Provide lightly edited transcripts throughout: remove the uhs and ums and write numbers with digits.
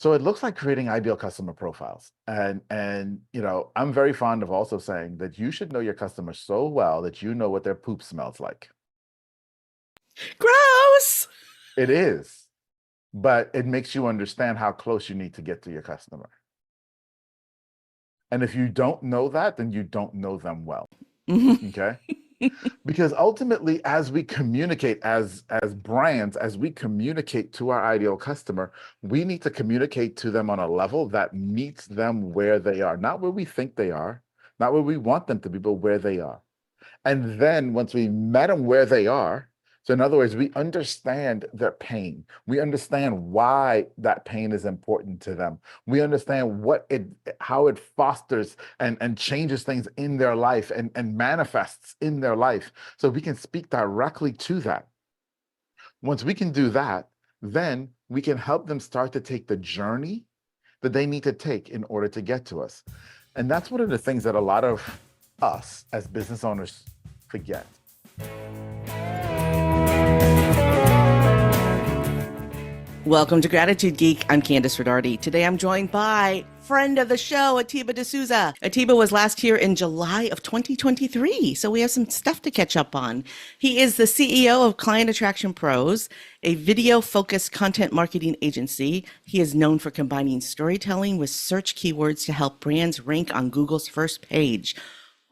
So it looks like creating ideal customer profiles. And I'm very fond of also saying that you should know your customer so well that you know what their poop smells like. Gross. It is, but it makes you understand how close you need to get to your customer. And if you don't know that, then you don't know them well. Okay? Because ultimately, as we communicate as brands, as we communicate to our ideal customer, we need to communicate to them on a level that meets them where they are, not where we think they are, not where we want them to be, but where they are. And then once we met them where they are, so in other words, we understand their pain. We understand why that pain is important to them. We understand how it fosters and changes things in their life and manifests in their life. So we can speak directly to that. Once we can do that, then we can help them start to take the journey that they need to take in order to get to us. And that's one of the things that a lot of us as business owners forget. Welcome to Gratitude Geek. I'm Kandas Rodarte. Today I'm joined by friend of the show, Atiba de Souza. Atiba was last here in July of 2023, so we have some stuff to catch up on. He is the CEO of Client Attraction Pros, a video-focused content marketing agency. He is known for combining storytelling with search keywords to help brands rank on Google's first page.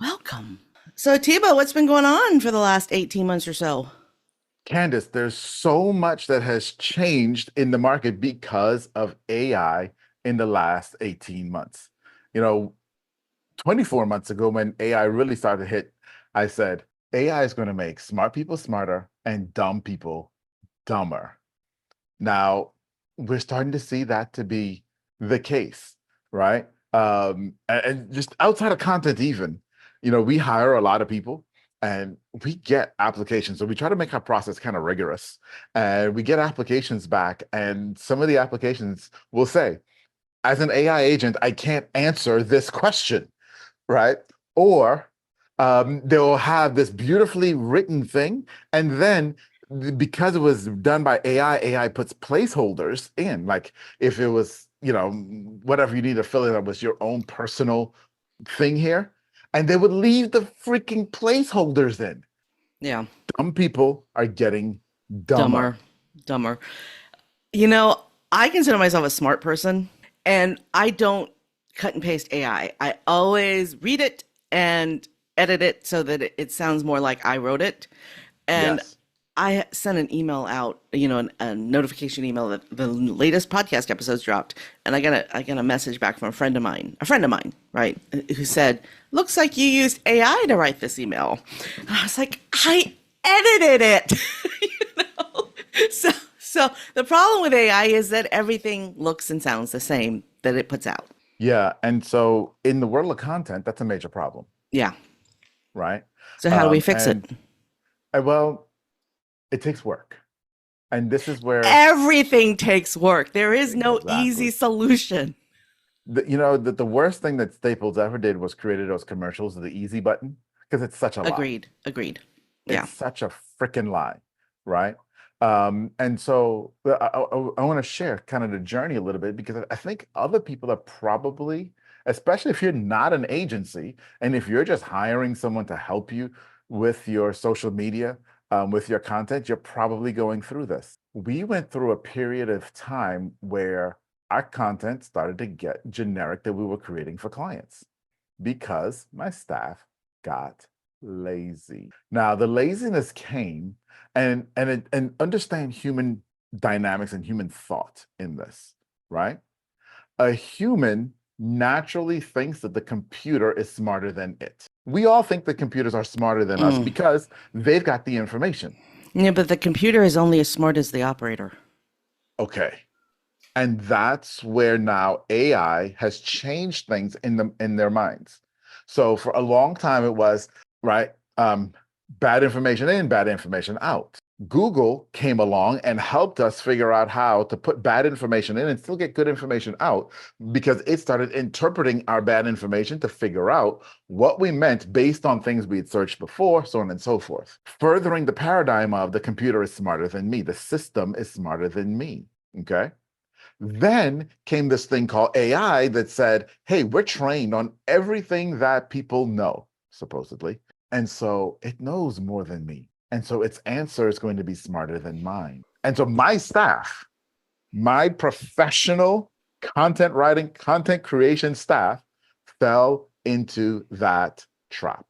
Welcome. So Atiba, what's been going on for the last 18 months or so? Kandas, there's so much that has changed in the market because of AI in the last 18 months. 24 months ago when AI really started to hit, I said, AI is going to make smart people smarter and dumb people dumber. Now, we're starting to see that to be the case, right? And just outside of content even, we hire a lot of people and we get applications. So we try to make our process kind of rigorous. And we get applications back, and some of the applications will say, as an AI agent, I can't answer this question, right? Or they'll have this beautifully written thing, and then because it was done by AI puts placeholders in. Like if it was, whatever you need to fill in that was your own personal thing here, and they would leave the freaking placeholders in. Yeah. Dumb people are getting dumber. Dumber. I consider myself a smart person, and I don't cut and paste AI. I always read it and edit it so that it sounds more like I wrote it. And Yes. I sent an email out, a notification email that the latest podcast episodes dropped, and I got a message back from a friend of mine, right, who said, "Looks like you used AI to write this email." And I was like, "I edited it," So the problem with AI is that everything looks and sounds the same that it puts out. Yeah. And so in the world of content, that's a major problem, Yeah. right? So how do we Um, fix it? and well, it takes work. And this is where Everything takes work. There is no easy exactly solution. the worst thing that Staples ever did was created those commercials of the easy button, because it's such a lie. Agreed. Yeah. It's such a freaking lie, right? And so I want to share kind of the journey a little bit, because I think other people are probably, especially if you're not an agency and if you're just hiring someone to help you with your social media, with your content, you're probably going through this. We went through a period of time where our content started to get generic that we were creating for clients because my staff got lazy. Now, the laziness came and understand human dynamics and human thought in this, right? A human naturally thinks that the computer is smarter than it. We all think the computers are smarter than us Mm. because they've got the information. Yeah, but the computer is only as smart as the operator. Okay. And that's where now AI has changed things in their minds. So for a long time it was, right, bad information in, bad information out. Google came along and helped us figure out how to put bad information in and still get good information out, because it started interpreting our bad information to figure out what we meant based on things we had searched before, so on and so forth. Furthering the paradigm of the computer is smarter than me, the system is smarter than me, okay? Then came this thing called AI that said, hey, we're trained on everything that people know, supposedly. And so it knows more than me. And so its answer is going to be smarter than mine. And so my staff, my professional content writing, content creation staff fell into that trap.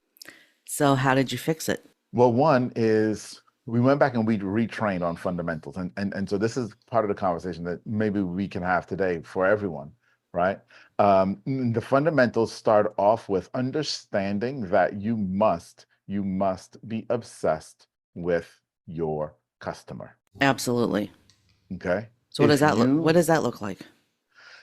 So how did you fix it? Well, one is we went back and we retrained on fundamentals. And so this is part of the conversation that maybe we can have today for everyone, right? The fundamentals start off with understanding that you must be obsessed with your customer. Absolutely. Okay. So what does that look like?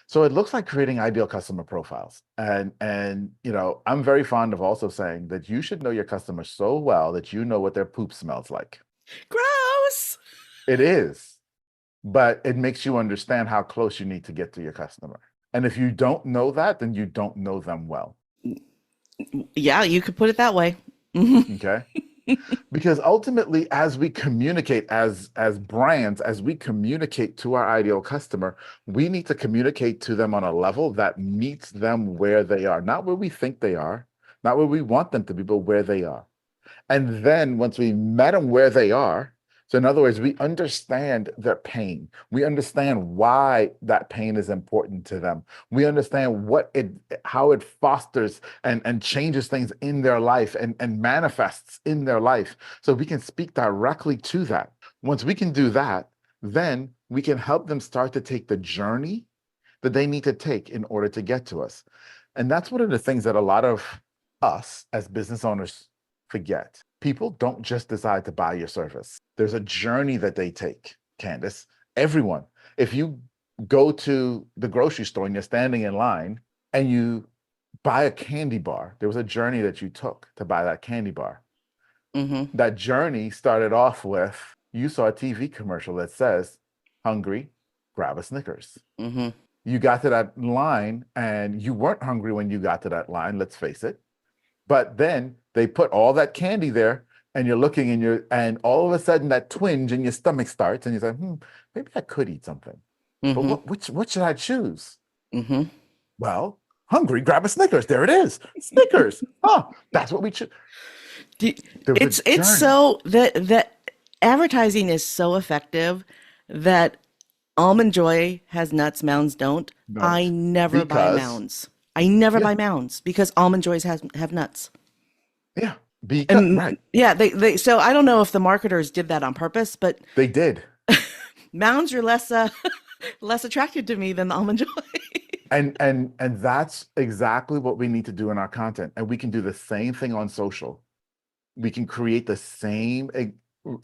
So it looks like creating ideal customer profiles. And I'm very fond of also saying that you should know your customer so well that you know what their poop smells like. Gross. It is, but it makes you understand how close you need to get to your customer. And if you don't know that, then you don't know them well. Yeah, you could put it that way. Okay. Because ultimately, as we communicate as brands, as we communicate to our ideal customer, we need to communicate to them on a level that meets them where they are, not where we think they are, not where we want them to be, but where they are. And then once we met them where they are, so in other words, we understand their pain. We understand why that pain is important to them. We understand how it fosters and changes things in their life and manifests in their life. So we can speak directly to that. Once we can do that, then we can help them start to take the journey that they need to take in order to get to us. And that's one of the things that a lot of us as business owners forget. People don't just decide to buy your service. There's a journey that they take, Kandas. Everyone. If you go to the grocery store and you're standing in line and you buy a candy bar, there was a journey that you took to buy that candy bar. Mm-hmm. That journey started off with, you saw a TV commercial that says, hungry, grab a Snickers. Mm-hmm. You got to that line and you weren't hungry when you got to that line, let's face it. But then they put all that candy there and you're looking and all of a sudden that twinge in your stomach starts and you say, maybe I could eat something. Mm-hmm. But what should I choose? Mm-hmm. Well, hungry, grab a Snickers. There it is. Snickers. That's what we choose. It's so that advertising is so effective that Almond Joy has nuts, Mounds don't. I never buy Mounds. I never buy Mounds because Almond Joys have nuts. Yeah, right. Yeah, they. So I don't know if the marketers did that on purpose, but they did. Mounds are less attractive to me than the Almond Joy. and that's exactly what we need to do in our content, and we can do the same thing on social. We can create the same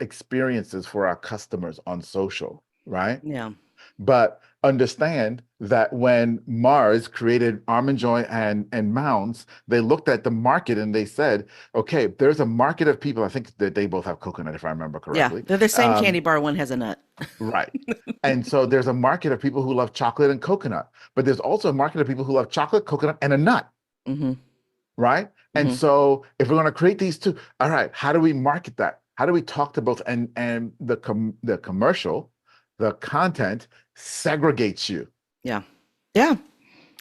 experiences for our customers on social, right? Yeah. But understand that when Mars created Almond Joy and Mounds, they looked at the market and they said, okay, there's a market of people. I think that they both have coconut, if I remember correctly. Yeah, they're the same candy bar. One has a nut. Right. And so there's a market of people who love chocolate and coconut, but there's also a market of people who love chocolate, coconut, and a nut. Mm-hmm. Right. Mm-hmm. And so if we're going to create these two, all right, how do we market that? How do we talk to both? And the commercial, the content segregates you. Yeah. Yeah,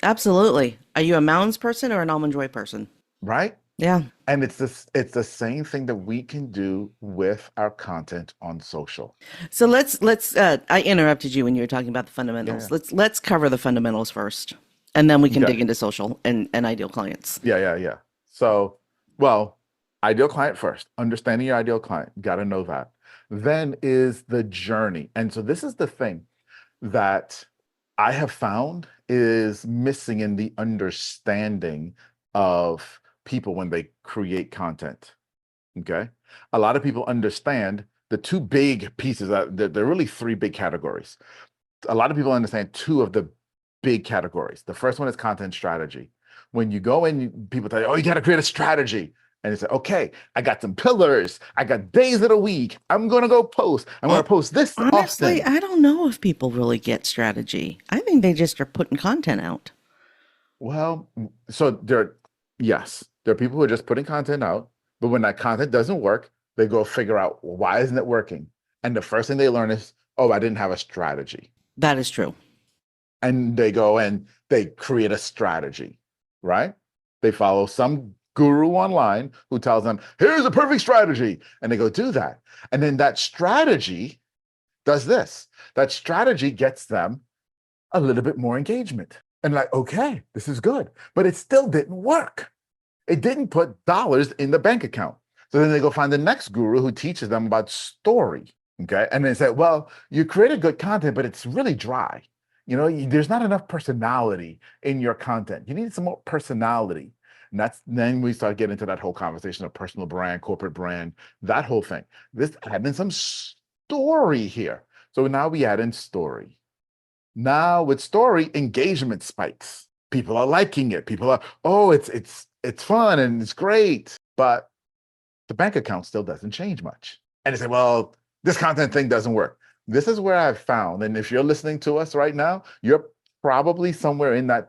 absolutely. Are you a Mounds person or an Almond Joy person? Right. Yeah. And it's the same thing that we can do with our content on social. So let's I interrupted you when you were talking about the fundamentals. Yeah. Let's cover the fundamentals first, and then we can dig into social and ideal clients. Yeah. So, well, ideal client first, understanding your ideal client, got to know that. Then is the journey. And so this is the thing that I have found is missing in the understanding of people when they create content. Okay. A lot of people understand the two big pieces. There are really three big categories. A lot of people understand two of the big categories. The first one is content strategy. When you go in, people tell you, oh, you got to create a strategy. And it's like, okay, I got some pillars. I got days of the week. I'm going to go post. I'm going to post this honestly, often. I don't know if people really get strategy. I think they just are putting content out. Well, so there are people who are just putting content out. But when that content doesn't work, they go figure out, why isn't it working? And the first thing they learn is, oh, I didn't have a strategy. That is true. And they go and they create a strategy, right? They follow some guru online who tells them, here's a perfect strategy. And they go do that. And then that strategy does this. That strategy gets them a little bit more engagement. And like, okay, this is good. But it still didn't work. It didn't put dollars in the bank account. So then they go find the next guru who teaches them about story. Okay. And they say, well, you created good content, but it's really dry. There's not enough personality in your content. You need some more personality. And then we start getting into that whole conversation of personal brand, corporate brand, that whole thing. This add in some story here. So now we add in story. Now with story, engagement spikes. People are liking it. People are, oh, it's fun and it's great. But the bank account still doesn't change much. And they say, well, this content thing doesn't work. This is where I've found, and if you're listening to us right now, you're probably somewhere in that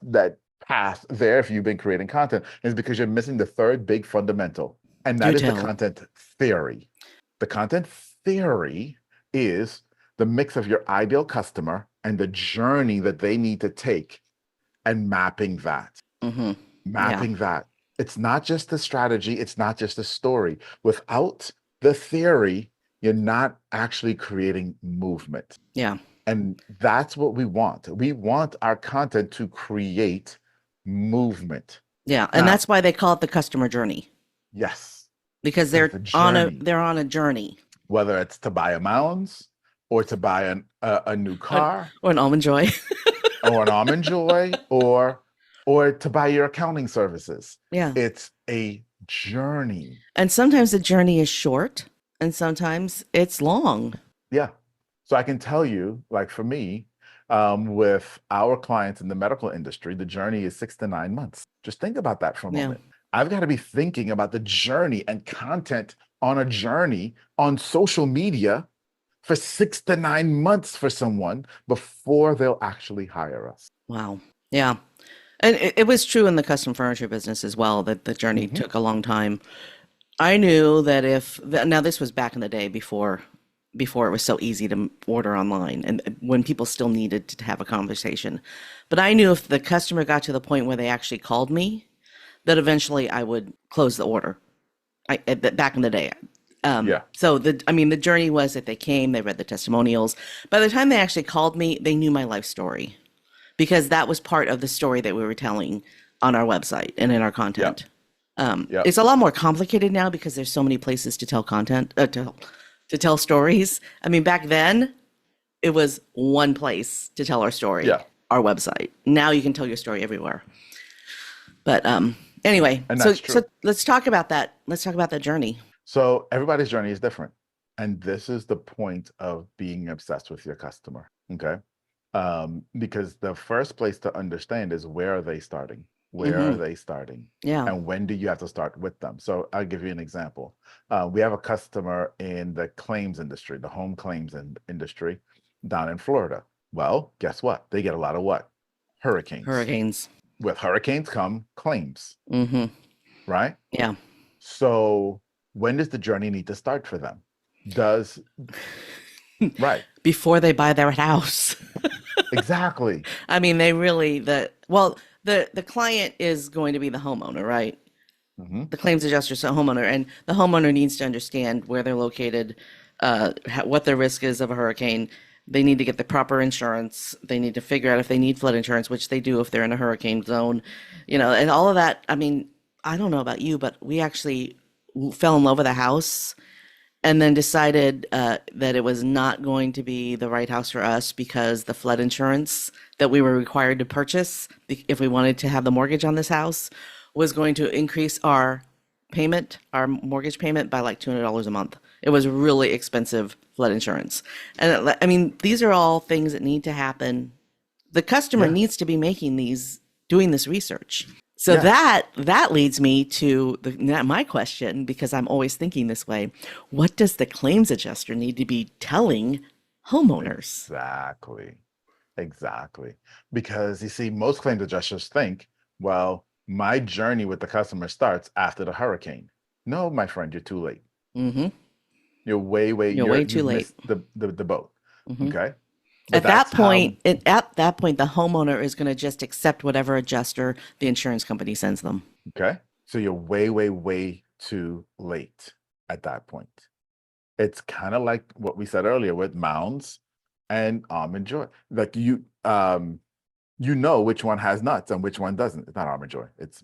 path there if you've been creating content, is because you're missing the third big fundamental, and that is the content theory. The content theory is the mix of your ideal customer and the journey that they need to take and mapping that. Mm-hmm. Mapping that. It's not just the strategy, it's not just the story. Without the theory, you're not actually creating movement. Yeah. And that's what we want. We want our content to create movement. Yeah. And that's why they call it the customer journey. Yes. Because they're on a journey. Whether it's to buy a Mounds or to buy a new car. Or an Almond Joy. Or an Almond Joy or to buy your accounting services. Yeah. It's a journey. And sometimes the journey is short and sometimes it's long. Yeah. So I can tell you, like for me, with our clients in the medical industry, the journey is 6 to 9 months. Just think about that for a moment. I've got to be thinking about the journey and content on a journey on social media for 6 to 9 months for someone before they'll actually hire us. Wow. Yeah. And it was true in the custom furniture business as well, that the journey took a long time. I knew that now this was back in the day before it was so easy to order online and when people still needed to have a conversation. But I knew if the customer got to the point where they actually called me, that eventually I would close the order. Back in the day. So the journey was that they came, they read the testimonials. By the time they actually called me, they knew my life story because that was part of the story that we were telling on our website and in our content. It's a lot more complicated now because there's so many places to tell content, to tell stories. I mean, back then it was one place to tell our story, our website. Now you can tell your story everywhere. But anyway, so let's talk about that. Let's talk about that journey. So everybody's journey is different. And this is the point of being obsessed with your customer, okay? Because the first place to understand is where are they starting? Where are they starting? Yeah. And when do you have to start with them? So I'll give you an example. We have a customer in the claims industry, the home claims industry down in Florida. Well, guess what? They get a lot of what? Hurricanes. With hurricanes come claims, right? Yeah. So when does the journey need to start for them? Right. Before they buy their house. Exactly. I mean, the client is going to be the homeowner, right? The claims adjuster is a homeowner, and the homeowner needs to understand where they're located, what the risk is of a hurricane. They need to get the proper insurance. They need to figure out if they need flood insurance, which they do if they're in a hurricane zone, and all of that. I mean, I don't know about you, but we actually fell in love with a house and then decided that it was not going to be the right house for us because the flood insurance that we were required to purchase if we wanted to have the mortgage on this house was going to increase our mortgage payment by like $200 a month. It was really expensive flood insurance. And I mean, these are all things that need to happen. The customer needs to be doing this research. So that leads me to my question, because I'm always thinking this way. What does the claims adjuster need to be telling homeowners? Exactly. Because you see, most claims adjusters think, well, my journey with the customer starts after the hurricane. No, my friend, you're too late. You're way too late. The boat. Okay. But that's how, At that point, the homeowner is going to just accept whatever adjuster the insurance company sends them. okay? So you're way, way, way too late at that point. It's kind of like what we said earlier with Mounds and Almond Joy. Like you know which one has nuts and which one doesn't. It's not Almond Joy. It's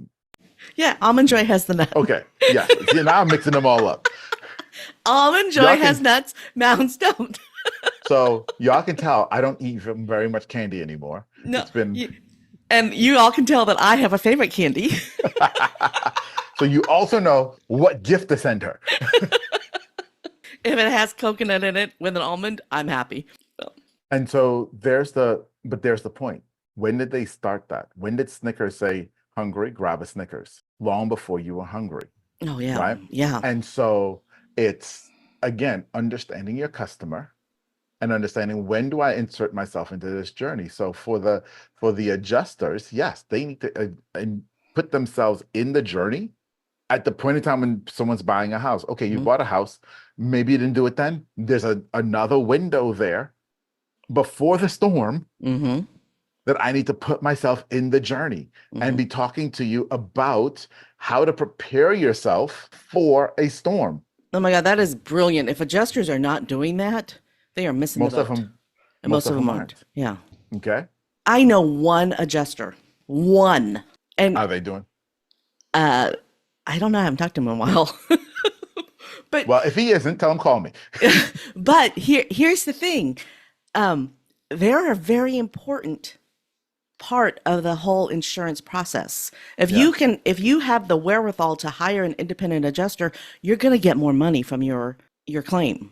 Yeah, Almond Joy has the nuts. okay. Yes. See, now I'm mixing them all up. Almond Joy Y'all has can, nuts. Mounds don't. so y'all can tell I don't eat very much candy anymore. No, It's been and you all can tell that I have a favorite candy. so you also know what gift to send her. If it has coconut in it with an almond, I'm happy. So, And so there's the point. When did they start that? When did Snickers say, hungry, grab a Snickers? Long before you were hungry, oh yeah, right? yeah. And so it's, again, understanding your customer and understanding when do I insert myself into this journey. So for the adjusters, yes, they need to and put themselves in the journey at the point in time when someone's buying a house. Okay, you bought a house. Maybe you didn't do it then. There's another window there before the storm Mm-hmm. that I need to put myself in the journey and be talking to you about how to prepare yourself for a storm. Oh my God, that is brilliant. If adjusters are not doing that, they are missing Most the of boat. them, And most of them aren't. aren't. Yeah. Okay. I know one adjuster. One. And How are they doing? I don't know. I haven't talked to him in a while. But Well, if he isn't, tell him call me. but here's the thing. They're a very important part of the whole insurance process. If you have the wherewithal to hire an independent adjuster, you're going to get more money from your claim.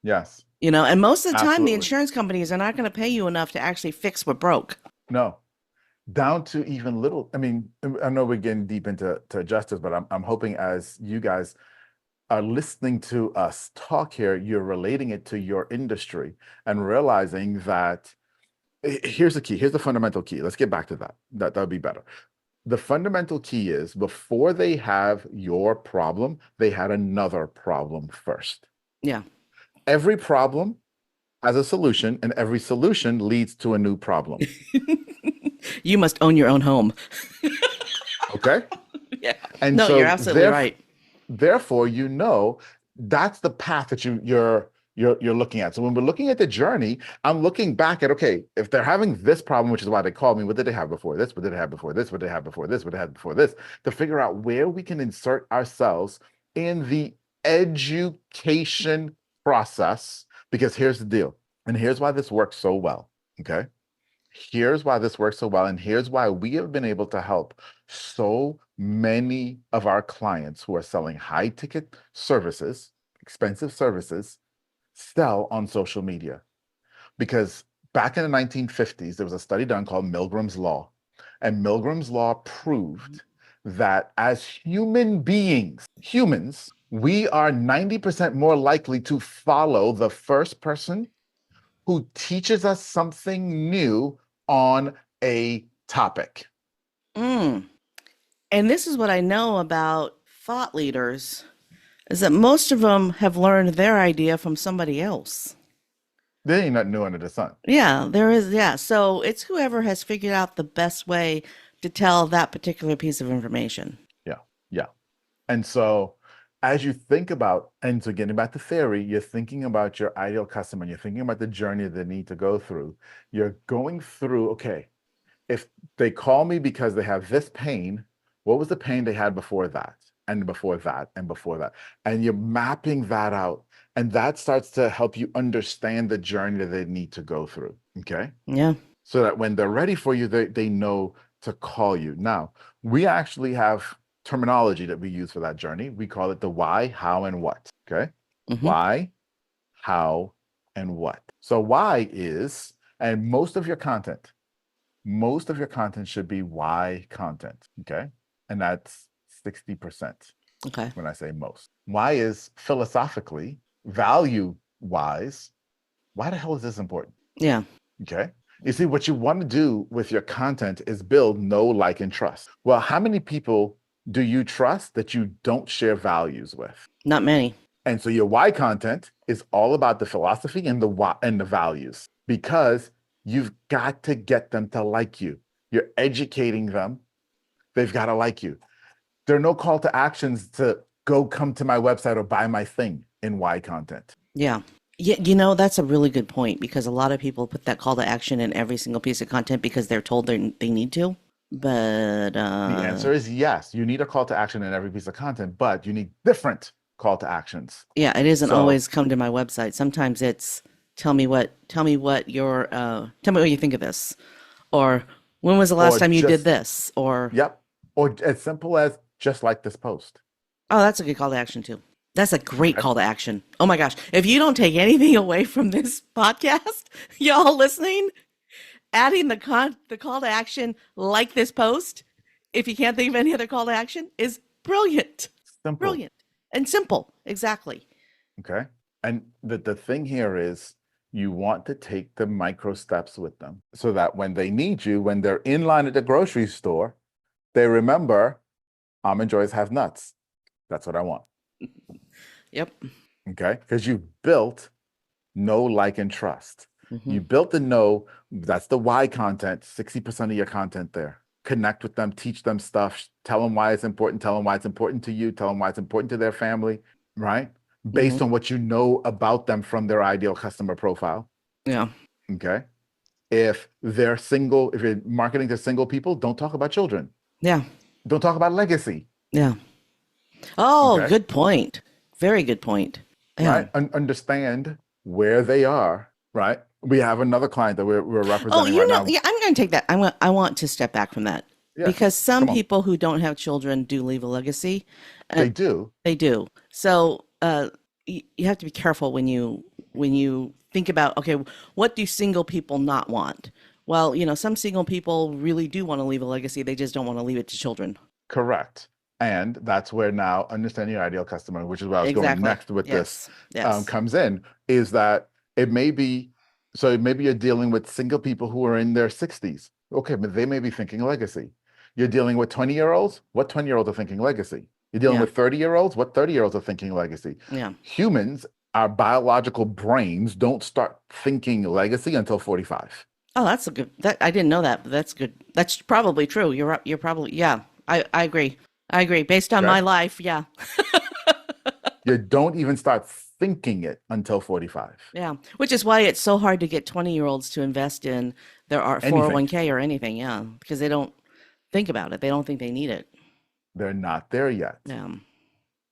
Yes. And most of the time Absolutely. the insurance companies are not going to pay you enough to actually fix what broke. No. Down to even little. I mean, I know we're getting deep into adjusters, but I'm hoping as you guys are listening to us talk here, you're relating it to your industry and realizing that here's the key. Here's the fundamental key. Let's get back to that. That would be better. The fundamental key is before they have your problem, they had another problem first. Yeah. Every problem has a solution, and every solution leads to a new problem. You must own your own home. Okay? Yeah. And no, so you're absolutely right. Therefore, that's the path that you're looking at. So when we're looking at the journey, I'm looking back at, okay, if they're having this problem, which is why they called me, what did they have before this? What did they have before this? What did they have before this? What did they have before this? To figure out where we can insert ourselves in the education process. Because here's the deal, and here's why this works so well, okay? Here's why this works so well, and here's why we have been able to help so many of our clients who are selling high-ticket services, expensive services, sell on social media. Because back in the 1950s, there was a study done called Milgram's Law, and Milgram's Law proved that as human beings, humans, we are 90% more likely to follow the first person who teaches us something new on a topic. And this is what I know about thought leaders, is that most of them have learned their idea from somebody else. There ain't nothing new under the sun. Yeah, there is. Yeah. So it's whoever has figured out the best way to tell that particular piece of information. Yeah. Yeah. And so as you think about, and so getting back to theory, you're thinking about your ideal customer, and you're thinking about the journey they need to go through. You're going through, okay, if they call me because they have this pain, what was the pain they had before that? And before that, and before that. And you're mapping that out. And that starts to help you understand the journey that they need to go through. Okay. Yeah. So that when they're ready for you, they know to call you. Now, we actually have terminology that we use for that journey. We call it the why, how, and what. Okay. Why, how, and what. So why is, and most of your content should be why content. Okay. And that's 60%. Okay. When I say most. Why is philosophically, value wise, why the hell is this important? Yeah. Okay. You see, what you want to do with your content is build know, like, and trust. Well, how many people do you trust that you don't share values with? Not many. And so your why content is all about the philosophy and the why and the values, because You've got to get them to like you. You're educating them. They've got to like you. There are no call to actions to go come to my website or buy my thing in Y content. Yeah. That's a really good point because a lot of people put that call to action in every single piece of content because they're told they need to. But The answer is yes. You need a call to action in every piece of content, but you need different call to actions. yeah, it isn't So, always come to my website. Sometimes it's tell me what you think of this, or when was the last or time you did just, this, or yep, or as simple as just like this post. oh, that's a good call to action too. That's a great Okay. call to action. Oh my gosh. If you don't take anything away from this podcast, y'all listening, adding the call to action like this post, if you can't think of any other call to action, is brilliant. Simple. Brilliant. And simple. Exactly. Okay. And the thing here is you want to take the micro steps with them so that when they need you, when they're in line at the grocery store, they remember almond joys have nuts. That's what I want. Yep. Okay. Because you built know, like, and trust. Mm-hmm. You built the know, that's the why content, 60% of your content there. Connect with them, teach them stuff, tell them why it's important, tell them why it's important to you, tell them why it's important to their family, right? Based on what you know about them from their ideal customer profile. Yeah. Okay. If they're single, if you're marketing to single people, don't talk about children. Yeah. Don't talk about legacy. Yeah. Oh, Okay. good point. Very good point. Yeah. Right. Understand where they are. Right. We have another client that we're representing right now. Yeah, I'm going to take that. I want to step back from that Yeah. because some Come on. people who don't have children do leave a legacy. They do. They do. So you have to be careful when you think about, okay, what do single people not want? Well, some single people really do want to leave a legacy. They just don't want to leave it to children. Correct. And that's where now understanding your ideal customer, which is where I was going Exactly. next with this, Yes. comes in, is that it may be, so maybe you're dealing with single people who are in their 60s. Okay, but they may be thinking legacy. You're dealing with 20-year-olds. What 20-year-olds are thinking legacy? You're dealing Yeah. with 30-year-olds. What 30-year-olds are thinking legacy? Yeah. Humans, our biological brains don't start thinking legacy until 45. Oh, that's a good, I didn't know that, but that's good. That's probably true. You're probably, yeah, I agree. I agree. Based on my life, yeah. You don't even start thinking it until 45. Yeah, which is why it's so hard to get 20-year-olds to invest in their 401k or anything, yeah, because they don't think about it. They don't think they need it. They're not there yet. Yeah.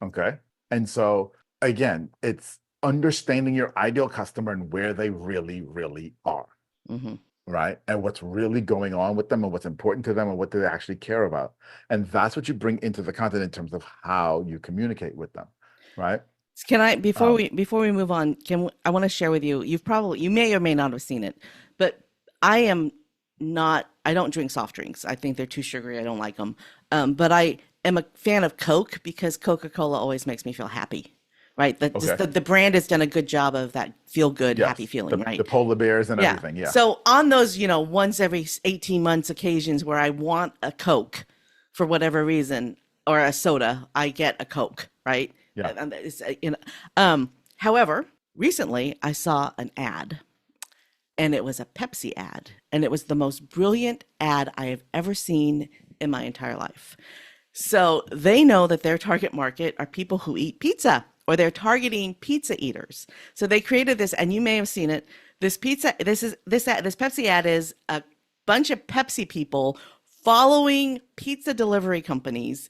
Okay. And so, again, it's understanding your ideal customer and where they really, really are. Mm-hmm. Right. And what's really going on with them and what's important to them and what do they actually care about. And that's what you bring into the content in terms of how you communicate with them. Right. Can I, before we move on, I want to share with you, you may or may not have seen it, but I don't drink soft drinks. I think they're too sugary. I don't like them. But I am a fan of Coke because Coca-Cola always makes me feel happy. Right. The brand has done a good job of that feel good, happy feeling, right? The polar bears and everything. Yeah. So on those, once every 18 months occasions where I want a Coke for whatever reason or a soda, I get a Coke, right? Yeah. However, recently I saw an ad and it was a Pepsi ad and it was the most brilliant ad I have ever seen in my entire life. So they know that their target market are people who eat pizza, or they're targeting pizza eaters. So they created this, and you may have seen it. This Pepsi ad is a bunch of Pepsi people following pizza delivery companies,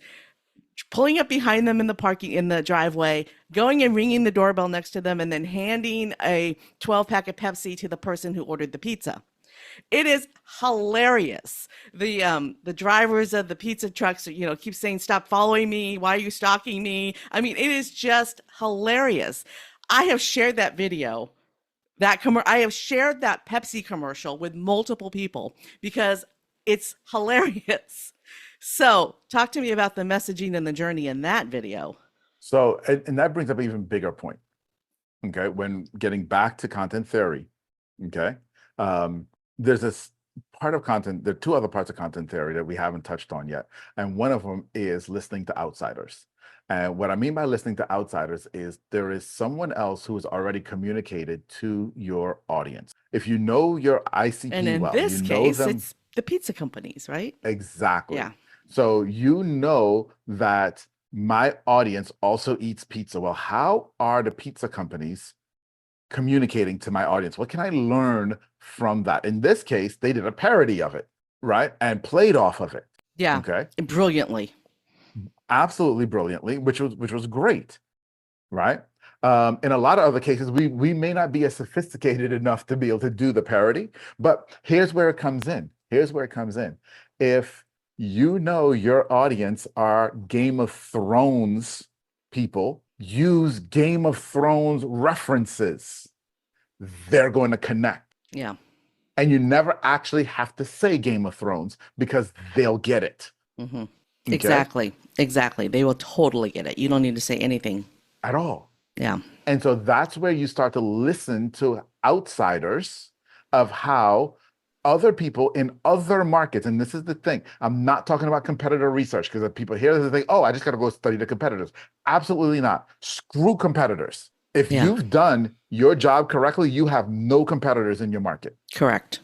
pulling up behind them in the driveway, going and ringing the doorbell next to them, and then handing a 12-pack of Pepsi to the person who ordered the pizza. It is hilarious. The drivers of the pizza trucks, keep saying, "Stop following me. Why are you stalking me?" I mean, it is just hilarious. I have shared that video, I have shared that Pepsi commercial with multiple people because it's hilarious. So talk to me about the messaging and the journey in that video. So, and that brings up an even bigger point. Okay. When getting back to content theory, okay. There's this part of content, there are two other parts of content theory that we haven't touched on yet. And one of them is listening to outsiders. And what I mean by listening to outsiders is there is someone else who has already communicated to your audience. If you know your And ICP in well, you this know case, them it's the pizza companies, right? exactly. Yeah. So you know that my audience also eats pizza. Well, how are the pizza companies communicating to my audience? What can I learn from that? In this case, they did a parody of it, right? And played off of it. Yeah. Okay. Brilliantly. Absolutely brilliantly, which was great, right? In a lot of other cases, we may not be as sophisticated enough to be able to do the parody, but here's where it comes in. Here's where it comes in. If you know your audience are Game of Thrones people, use Game of Thrones references. They're going to connect. Yeah. And you never actually have to say Game of Thrones because they'll get it. Mm-hmm. Okay? Exactly. Exactly. They will totally get it. You don't need to say anything. At all. Yeah. And so that's where you start to listen to outsiders of how other people in other markets, and this is the thing, I'm not talking about competitor research because people hear this and think, oh, I just got to go study the competitors. Absolutely not. Screw competitors. If Yeah. you've done your job correctly, you have no competitors in your market. Correct.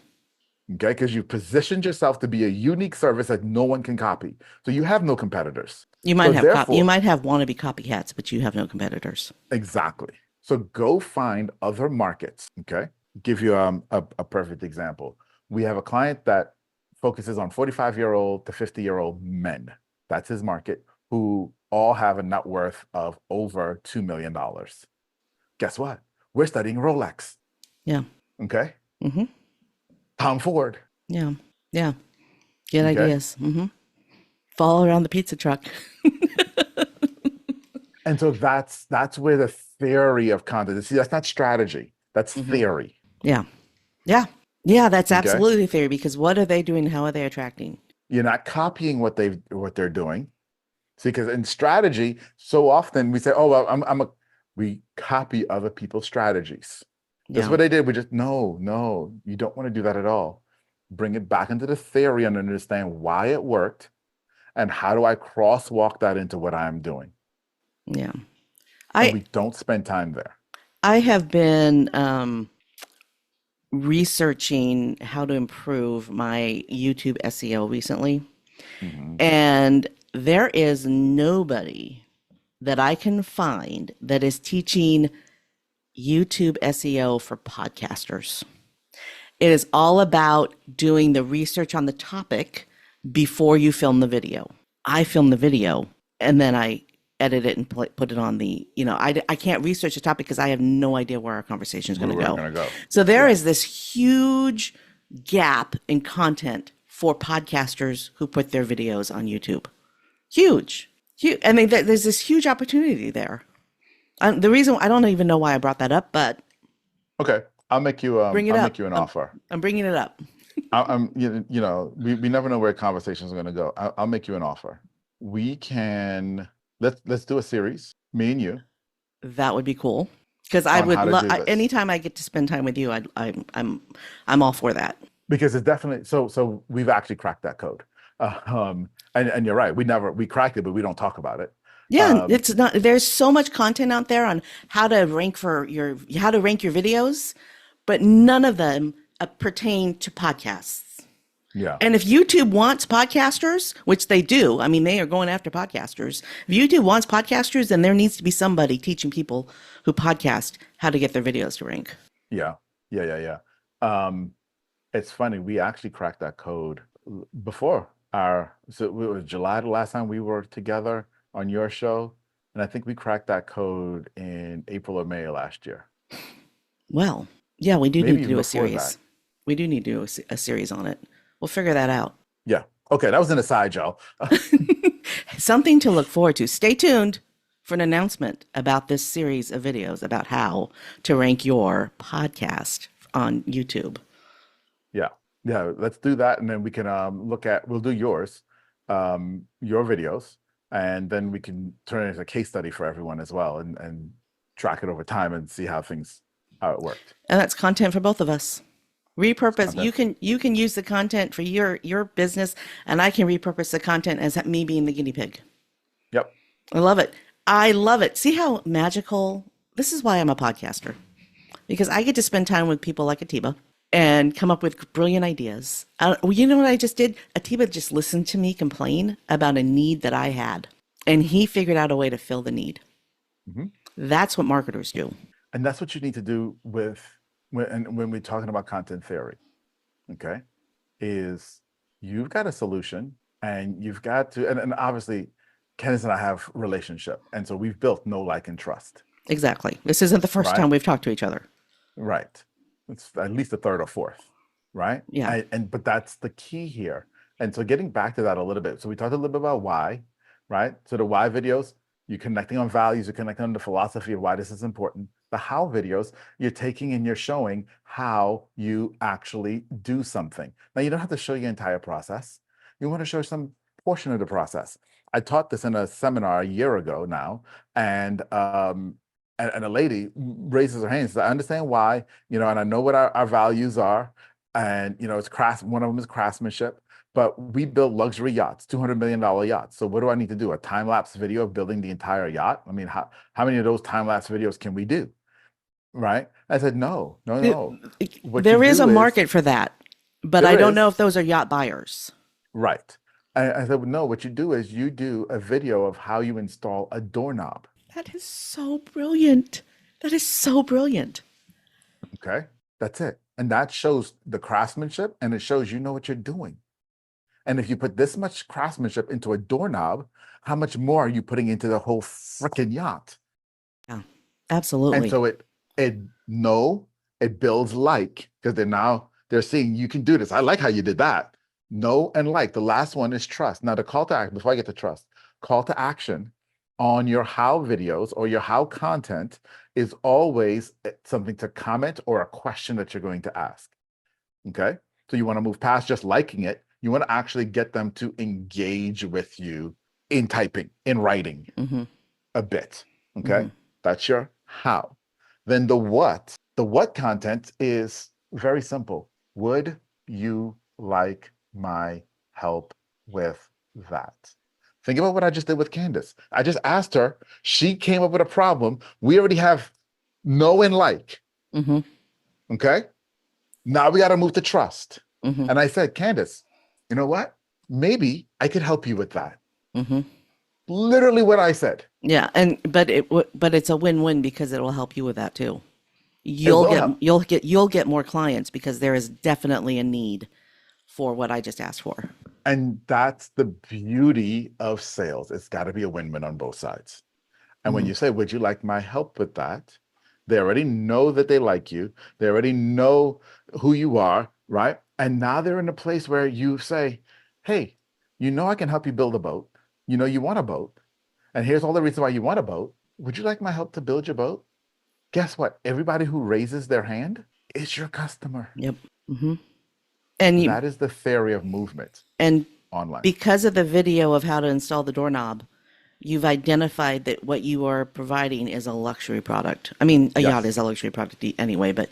Okay, because you've positioned yourself to be a unique service that no one can copy. So you have no competitors. You might So have you might have wannabe copycats, but you have no competitors. Exactly. So go find other markets. Okay. Give you a perfect example. We have a client that focuses on 45-year-old to 50-year-old men. That's his market, who all have a net worth of over $2 million. Guess what? We're studying Rolex. Yeah. Okay. Mm-hmm. Tom Ford. Yeah. Yeah. Get Okay. ideas. Mm-hmm. Follow around the pizza truck. And so that's where the theory of content. See, that's not strategy. That's theory. Yeah. Yeah. Yeah, that's Okay? absolutely theory, because what are they doing? How are they attracting? You're not copying what they're doing. See, because in strategy, so often we say, "Oh, well, we copy other people's strategies." That's Yeah. what they did. We just no, you don't want to do that at all. Bring it back into the theory and understand why it worked, and how do I crosswalk that into what I'm doing. Yeah. And we don't spend time there. I have been researching how to improve my YouTube SEO recently. Mm-hmm. And there is nobody that I can find that is teaching YouTube SEO for podcasters. It is all about doing the research on the topic before you film the video. I film the video and then I edit it and put it on the, I can't research the topic because I have no idea where our conversation is going to go. So there is this huge gap in content for podcasters who put their videos on YouTube. Huge. I mean, there's this huge opportunity there. The reason, I don't even know why I brought that up, but okay, I'll make you I'll make you an offer. I'm bringing it up. We never know where conversations are going to go. I'll make you an offer. We can let's do a series, me and you. That would be cool, because I would love anytime I get to spend time with you. I'm all for that, because it's definitely so we've actually cracked that code. And you're right, we cracked it, but we don't talk about it. Yeah, it's not. There's so much content out there on how to rank your videos, but none of them pertain to podcasts. Yeah. And if YouTube wants podcasters, which they do, I mean, they are going after podcasters. If YouTube wants podcasters, then there needs to be somebody teaching people who podcast how to get their videos to rank. Yeah. It's funny. We actually cracked that code before so it was July the last time we were together on your show. And I think we cracked that code in April or May of last year. Well, yeah, we do need to do a series. We do need to do a series on it. We'll figure that out. Yeah. Okay. That was an aside, y'all. Something to look forward to. Stay tuned for an announcement about this series of videos about how to rank your podcast on YouTube. Yeah. Yeah. Let's do that. And then we can we'll do yours, your videos, and then we can turn it into a case study for everyone as well, and track it over time and see how it worked. And that's content for both of us. Repurpose. You can use the content for your business, and I can repurpose the content as me being the guinea pig. Yep. I love it. I love it. See how magical. This is why I'm a podcaster, because I get to spend time with people like Atiba, and come up with brilliant ideas. You know what I just did? Atiba just listened to me complain about a need that I had, and he figured out a way to fill the need. Hmm. That's what marketers do. And that's what you need to do with when we're talking about content theory. Okay, is you've got a solution and you've got to, and obviously, Kenneth and I have relationship, and so we've built know, like, and trust. Exactly. This isn't the first Right. time we've talked to each other. Right. It's at least the third or fourth, right? Yeah. And but that's the key here. And so getting back to that a little bit. So we talked a little bit about why, right? So the why videos, you're connecting on values, you're connecting on the philosophy of why this is important. The how videos, you're taking and you're showing how you actually do something. Now you don't have to show your entire process. You want to show some portion of the process. I taught this in a seminar a year ago now, and and a lady raises her hand and says, I understand why, and I know what our values are. And, it's one of them is craftsmanship, but we build luxury yachts, $200 million yachts. So what do I need to do? A time-lapse video of building the entire yacht? I mean, how many of those time-lapse videos can we do? Right? I said, no. What you There is a do market for that, but I don't know if those are yacht buyers. Right. I said, no, what you do is you do a video of how you install a doorknob. That is so brilliant. That is so brilliant. Okay. That's it. And that shows the craftsmanship, and it shows you know what you're doing. And if you put this much craftsmanship into a doorknob, how much more are you putting into the whole freaking yacht? Yeah, absolutely. And so it builds like, because they're seeing you can do this. I like how you did that. Know and like. The last one is trust. Now the call to action, before I get to trust, call to action on your how videos or your how content is always something to comment or a question that you're going to ask. Okay. So you want to move past just liking it. You want to actually get them to engage with you in typing, in writing a bit. Okay. That's your how. Then the what. The what content is very simple. Would you like my help with that? Think about what I just did with Candace. I just asked her. She came up with a problem. We already have know and like. Okay. Now we got to move to trust. And I said, Candace, you know what? Maybe I could help you with that. Literally what I said. Yeah, but it's a win-win because it will help you with that too. You'll get more clients because there is definitely a need for what I just asked for. And that's the beauty of sales. It's got to be a win-win on both sides. And when you say, would you like my help with that? They already know that they like you. They already know who you are, right? And now they're in a place where you say, hey, I can help you build a boat. You want a boat. And here's all the reasons why you want a boat. Would you like my help to build your boat? Guess what? Everybody who raises their hand is your customer. Yep. And that is the theory of movement and online. Because of the video of how to install the doorknob, you've identified that what you are providing is a luxury product. I mean, a yacht is a luxury product anyway, but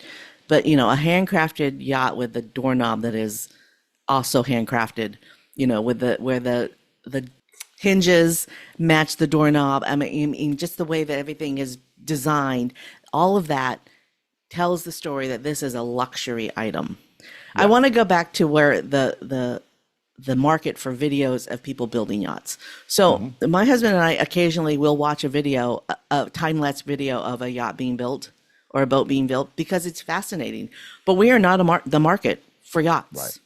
a handcrafted yacht with the doorknob that is also handcrafted, where the hinges match the doorknob. I mean, just the way that everything is designed, all of that tells the story that this is a luxury item. I want to go back to where the market for videos of people building yachts. So my husband and I occasionally will watch a time-lapse video of a yacht being built or a boat being built because it's fascinating. But we are not the market for yachts. Right.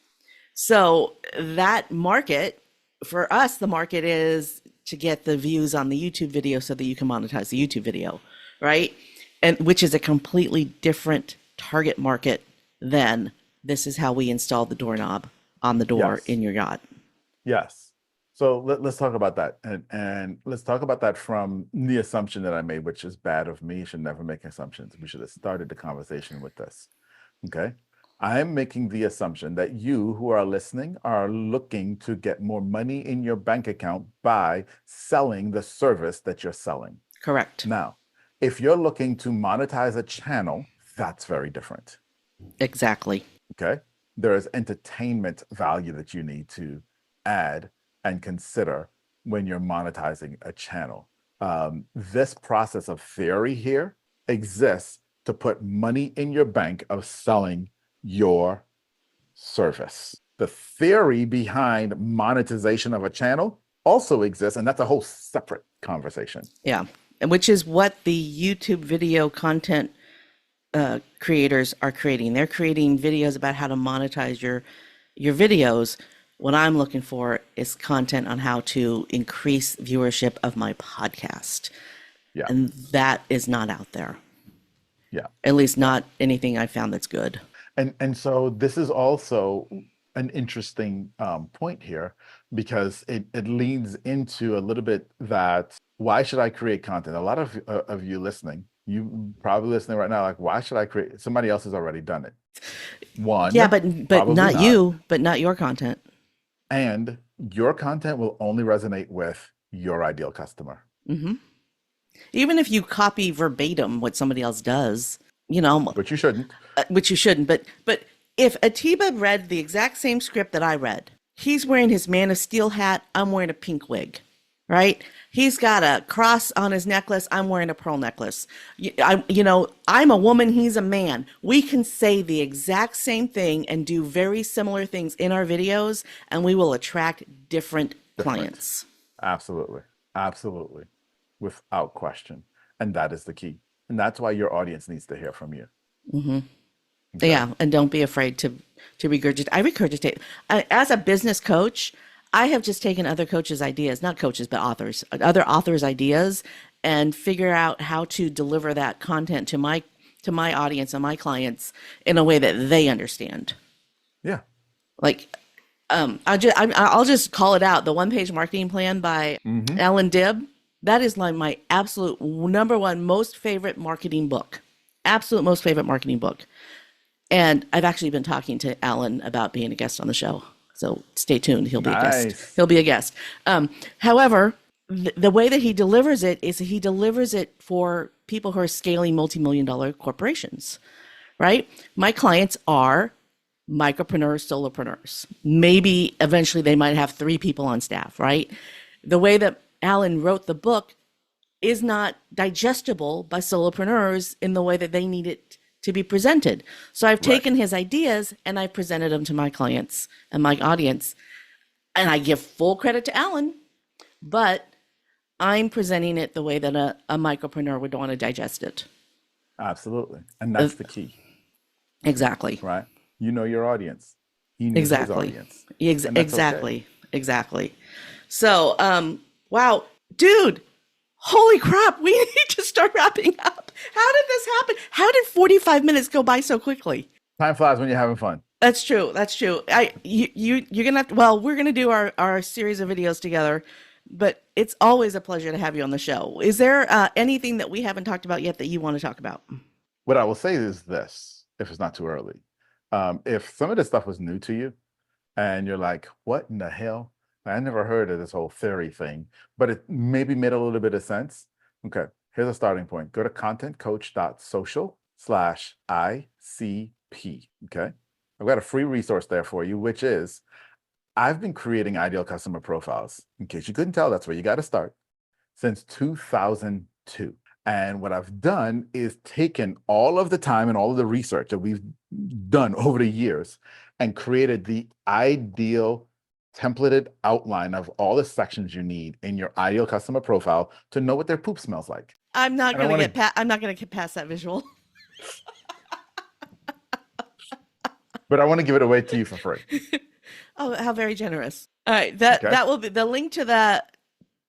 So that market, for us, the market is to get the views on the YouTube video so that you can monetize the YouTube video, right? And which is a completely different target market than this is how we install the doorknob on the door in your yacht. Yes. So let's talk about that. And let's talk about that from the assumption that I made, which is bad of me. You should never make assumptions. We should have started the conversation with this. Okay. I'm making the assumption that you who are listening are looking to get more money in your bank account by selling the service that you're selling. Correct. Now, if you're looking to monetize a channel, that's very different. Exactly. Okay. There is entertainment value that you need to add and consider when you're monetizing a channel. This process of theory here exists to put money in your bank of selling your service. The theory behind monetization of a channel also exists, and that's a whole separate conversation. Yeah. And which is what the YouTube video content creators are creating. They're creating videos about how to monetize your videos. What I'm looking for is content on how to increase viewership of my podcast. Yeah. And that is not out there. Yeah. At least not anything I found that's good. And so this is also an interesting point here, because it leans into a little bit that, why should I create content? A lot of you listening, you probably listening right now, like, why should I create? Somebody else has already done it. One, yeah, but not you, but not your content. And your content will only resonate with your ideal customer. Mm-hmm. Even if you copy verbatim what somebody else does, but you shouldn't. But if Atiba read the exact same script that I read, he's wearing his Man of Steel hat, I'm wearing a pink wig, right? He's got a cross on his necklace, I'm wearing a pearl necklace. I'm a woman, he's a man. We can say the exact same thing and do very similar things in our videos, and we will attract different clients. Absolutely. Absolutely. Without question. And that is the key. And that's why your audience needs to hear from you. Mm-hmm. Okay. Yeah. And don't be afraid to regurgitate. I regurgitate. As a business coach, I have just taken other coaches' ideas, not coaches, but other authors' ideas, and figure out how to deliver that content to my audience and my clients in a way that they understand. Yeah. Like, I'll just call it out. The One-Page Marketing Plan by Alan Dibb. That is like my absolute number one most favorite marketing book. Absolute most favorite marketing book. And I've actually been talking to Alan about being a guest on the show. So stay tuned. He'll be a guest. He'll be a guest. However, the way that he delivers it is he delivers it for people who are scaling multi-million-dollar corporations, right? My clients are micropreneurs, solopreneurs. Maybe eventually they might have 3 people on staff, right? The way that Alan wrote the book is not digestible by solopreneurs in the way that they need it to be presented. So I've taken his ideas and I presented them to my clients and my audience. And I give full credit to Alan, but I'm presenting it the way that a micropreneur would want to digest it. Absolutely. And that's the key. Exactly. Right? You know your audience. He knows his audience. Exactly. Okay. Exactly. So, wow, dude, holy crap, we need to start wrapping up. How did this happen? How did 45 minutes go by so quickly? Time flies when you're having fun. That's true. You're going to have to, we're going to do our series of videos together, but it's always a pleasure to have you on the show. Is there anything that we haven't talked about yet that you want to talk about? What I will say is this, if it's not too early. If some of this stuff was new to you and you're like, what in the hell? I never heard of this whole theory thing, but it maybe made a little bit of sense. Okay, here's a starting point. Go to contentcoach.social/ICP. Okay, I've got a free resource there for you, which is I've been creating ideal customer profiles. In case you couldn't tell, that's where you got to start, since 2002. And what I've done is taken all of the time and all of the research that we've done over the years and created the ideal templated outline of all the sections you need in your ideal customer profile to know what their poop smells like. I'm not going to get past that visual. But I want to give it away to you for free. Oh, how very generous. All right, that will be the link to that.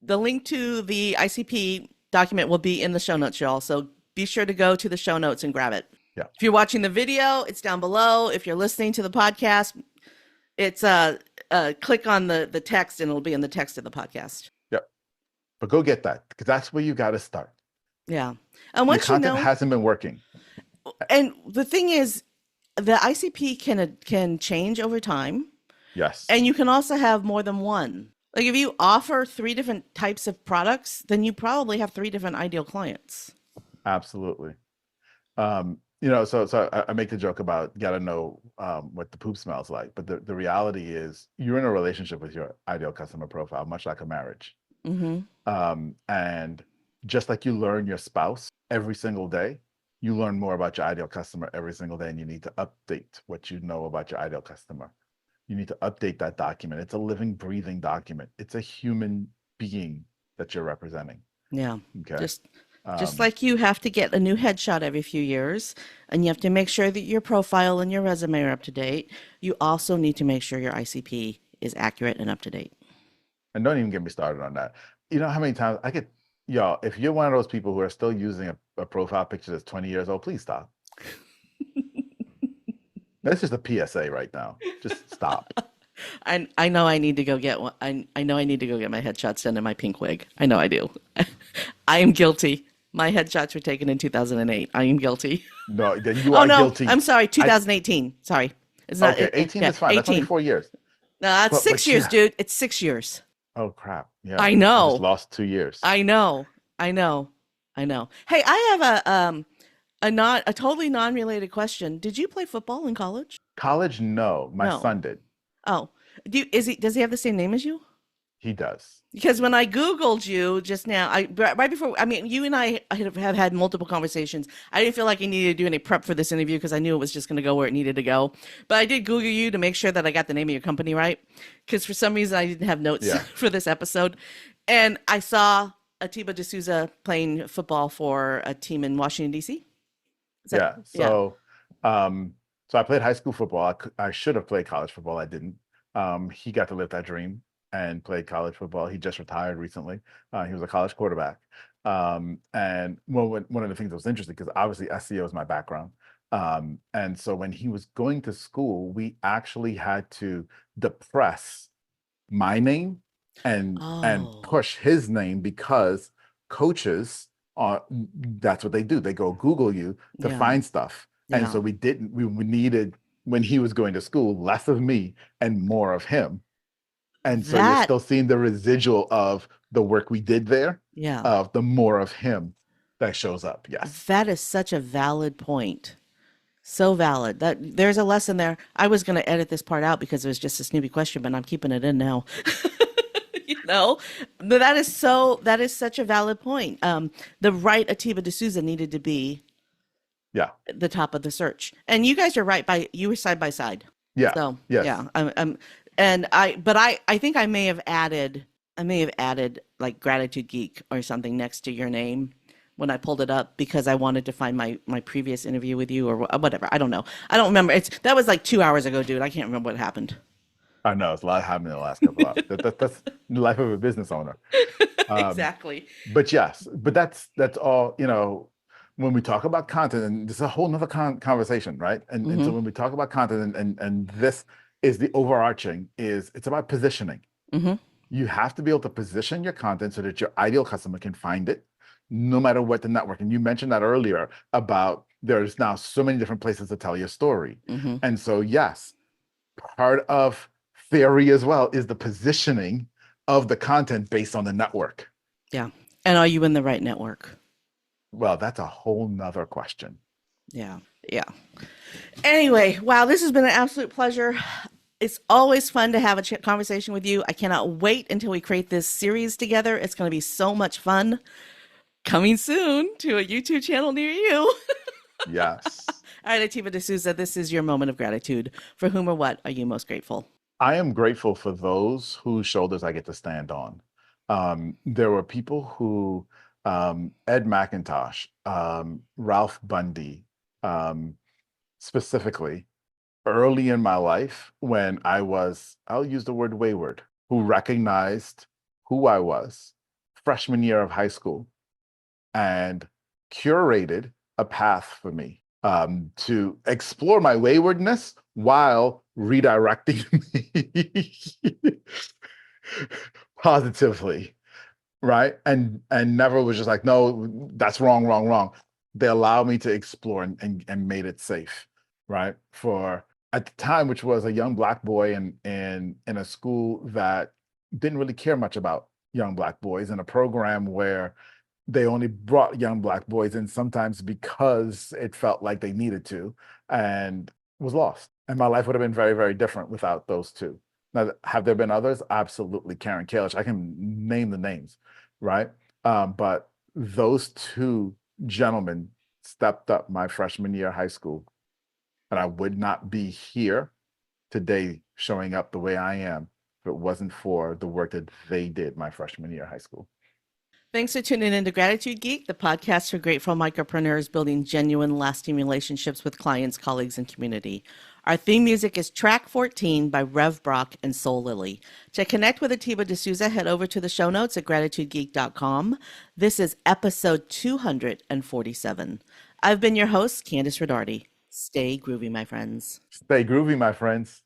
The link to the ICP document will be in the show notes, y'all. So be sure to go to the show notes and grab it. Yeah. If you're watching the video, it's down below. If you're listening to the podcast, it's click on the text and it'll be in the text of the podcast. Yep. But go get that, because that's where you got to start. Yeah. And once your content hasn't been working. And the thing is, the ICP can change over time. Yes. And you can also have more than one. Like if you offer 3 different types of products, then you probably have 3 different ideal clients. Absolutely. So I make the joke about got to know what the poop smells like. But the reality is you're in a relationship with your ideal customer profile, much like a marriage. Mm-hmm. And just like you learn your spouse every single day, You learn more about your ideal customer every single day, and you need to update what you know about your ideal customer. You need to update that document. It's a living, breathing document. It's a human being that you're representing. Yeah. Okay. Just like you have to get a new headshot every few years, and you have to make sure that your profile and your resume are up to date, you also need to make sure your ICP is accurate and up to date. And don't even get me started on that. You know how many times I get, y'all, if you're one of those people who are still using a profile picture that's 20 years old, please stop. That's just a PSA right now. Just stop. I know I need to go get one. I know I need to go get my headshots done in my pink wig. I know I do. I am guilty. My headshots were taken in 2008. I am guilty. No, then you Oh are no, guilty. I'm sorry, 2018. Sorry. It's not Okay, 18 yeah, is fine. That's only 18. 4 years. No, it's But 6 years, yeah. dude. It's 6 years. Oh crap. Yeah. I I just know. lost 2 years. I know. I know. I know. Hey, I have a totally non-related question. Did you play football in college? College, no. My No. son did. Oh. Does he have the same name as you? He does. Because when I Googled you just now, right before, I mean, you and I have had multiple conversations. I didn't feel like I needed to do any prep for this interview because I knew it was just going to go where it needed to go. But I did Google you to make sure that I got the name of your company right. Because for some reason I didn't have notes Yeah. for this episode. And I saw Atiba de Souza playing football for a team in Washington, D.C. Yeah. So, so I played high school football. I should have played college football. I didn't. He got to live that dream and played college football. He just retired recently. He was a college quarterback. And one of the things that was interesting, because obviously SEO is my background. And so when he was going to school, we actually had to depress my name and Oh. push his name, because coaches are, that's what they do. They go Google you to Yeah. find stuff. And Yeah. so we needed, when he was going to school, less of me and more of him. And so you're That, still seeing the residual of the work we did there, yeah, of the more of him that shows up. Yes. that is such a valid point. So valid. That there's a lesson there. I was going to edit this part out because it was just a snoopy question, but I'm keeping it in now. You know, but that is such a valid point. The right Atiba de Souza needed to be Yeah. at the top of the search, and you guys are you were side by side. Yeah. So Yes. yeah, I think I may have added like Gratitude Geek or something next to your name when I pulled it up because I wanted to find my previous interview with you or whatever. I don't know. I don't remember. That was like 2 hours ago, dude. I can't remember what happened. I know it's a lot happening in the last couple of hours. That's the life of a business owner. Exactly. But yes, but that's all, when we talk about content, and this is a whole nother conversation, right? And so when we talk about content, and this is the overarching, it's about positioning. Mm-hmm. You have to be able to position your content so that your ideal customer can find it, no matter what the network. And you mentioned that earlier about there's now so many different places to tell your story. Mm-hmm. And so, yes, part of theory as well is the positioning of the content based on the network. Yeah. And are you in the right network? Well, that's a whole nother question. Yeah. Yeah. Anyway, wow, this has been an absolute pleasure. It's always fun to have a conversation with you. I cannot wait until we create this series together. It's going to be so much fun. Coming soon to a YouTube channel near you. Yes. All right, Atiba de Souza, this is your moment of gratitude. For whom or what are you most grateful? I am grateful for those whose shoulders I get to stand on. There were people who, Ed McIntosh, Ralph Bundy, specifically, early in my life when I'll use the word wayward, who recognized who I was freshman year of high school and curated a path for me to explore my waywardness while redirecting me positively, right? And never was just like, no, that's wrong, wrong, wrong. They allowed me to explore and made it safe, right? For at the time, which was a young Black boy in a school that didn't really care much about young Black boys, in a program where they only brought young Black boys in sometimes because it felt like they needed to, and was lost. And my life would have been very, very different without those two. Now, have there been others? Absolutely. Karen Kalish, I can name the names, right? But those two gentlemen stepped up my freshman year of high school. And I would not be here today showing up the way I am if it wasn't for the work that they did my freshman year of high school. Thanks for tuning in to Gratitude Geek, the podcast for grateful micropreneurs building genuine, lasting relationships with clients, colleagues, and community. Our theme music is track 14 by Rev Brock and Soul Lily. To connect with Atiba de Souza, head over to the show notes at gratitudegeek.com. This is episode 247. I've been your host, Kandas Rodarte. Stay groovy, my friends. Stay groovy, my friends.